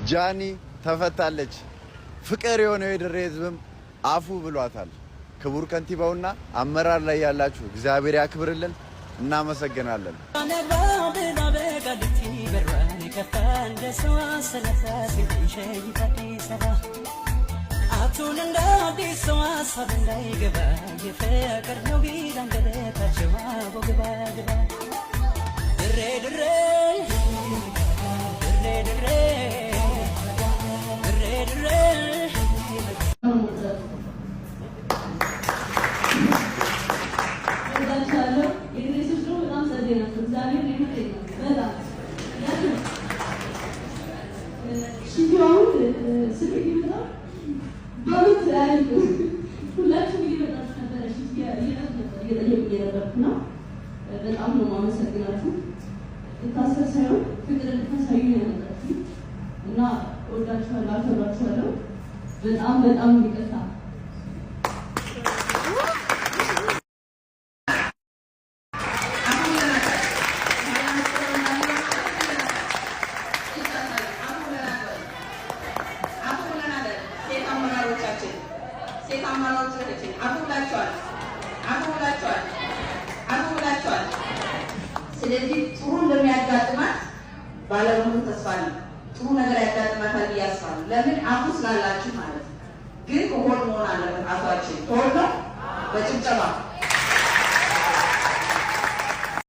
ጃኒ ተፈታለች። ፍቅር የሆነው የድሬ ህዝብም አፉ ብሏታል። ክቡር ከንቲባውና አመራር ላይ ያላችሁ እግዚአብሔር ያክብርልን። እናመሰግናለን። በጣም ነው ማመሰግናችሁ። ታሰር ሳይሆን ፍቅር ልታሳዩ ያመጣችሁ እና ወዳችኋለሁ፣ አከብራችኋለሁ። በጣም ይቅርታ። ስለዚህ ጥሩ እንደሚያጋጥማት ባለሙሉ ተስፋ ነው። ጥሩ ነገር ያጋጥማታል ብዬ አስባለሁ። ለምን አፉ ስላላችሁ ማለት ነው። ግን ሆድ መሆን አለበት አፋችን። ሆድ ነው በጭብጨባ